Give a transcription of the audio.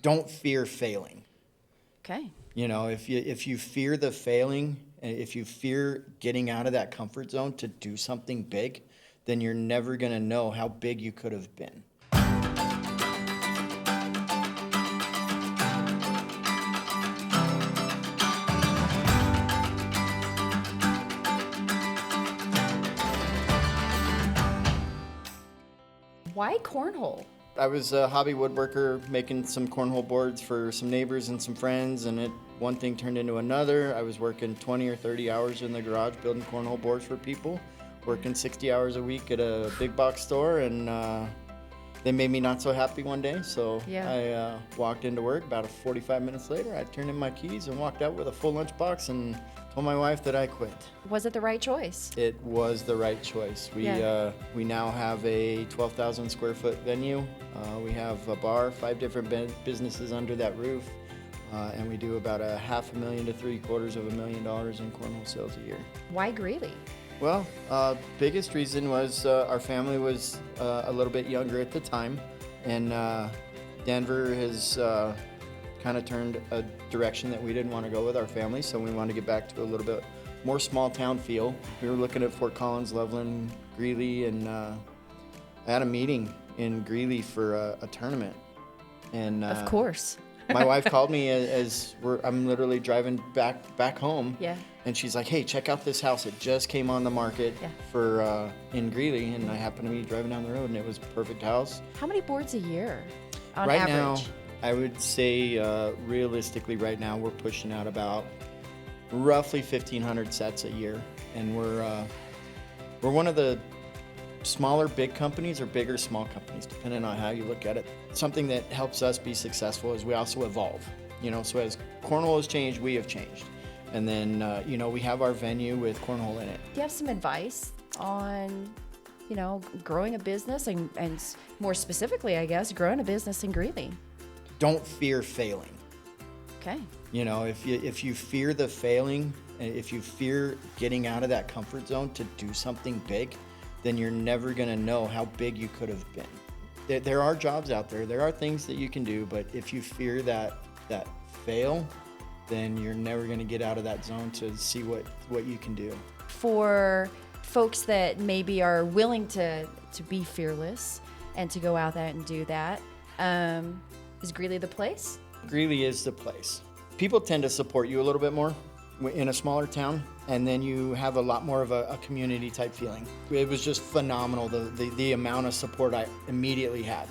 don't fear failing. Okay. You know, if you fear the failing, if you fear getting out of that comfort zone to do something big, then you're never going to know how big you could have been. Why cornhole? I was a hobby woodworker making some cornhole boards for some neighbors and some friends, and one thing turned into another. I was working 20 or 30 hours in the garage building cornhole boards for people, working 60 hours a week at a big box store, and they made me not so happy one day, so I walked into work. About 45 minutes later, I turned in my keys and walked out with a full lunchbox and told my wife that I quit. Was it the right choice? It was the right choice. We now have a 12,000 square foot venue. We have a bar, 5 different businesses under that roof, and we do about $500,000 to $750,000 in cornhole sales a year. Why Greeley? Well, biggest reason was our family was a little bit younger at the time, and Denver has kind of turned a direction that we didn't want to go with our family, so we wanted to get back to a little bit more small town feel. We were looking at Fort Collins, Loveland, Greeley, and I had a meeting in Greeley for a tournament. And of course. My wife called me as I'm literally driving back home. Yeah. And she's like, hey, check out this house. It just came on the market for in Greeley, and I happened to be driving down the road, and it was a perfect house. How many boards a year on right average? Now, I would say realistically right now we're pushing out about roughly 1,500 sets a year, and we're one of the smaller big companies or bigger small companies, depending on how you look at it. Something that helps us be successful is we also evolve. You know, so as cornhole has changed, we have changed. And then, we have our venue with cornhole in it. Do you have some advice on, growing a business and more specifically, I guess, growing a business in Greeley? Don't fear failing. Okay. You know, if you fear the failing, if you fear getting out of that comfort zone to do something big, then you're never going to know how big you could have been. There are jobs out there. There are things that you can do, but if you fear that fail, then you're never going to get out of that zone to see what you can do. For folks that maybe are willing to be fearless and to go out there and do that, is Greeley the place? Greeley is the place. People tend to support you a little bit more in a smaller town, and then you have a lot more of a community type feeling. It was just phenomenal, the amount of support I immediately had.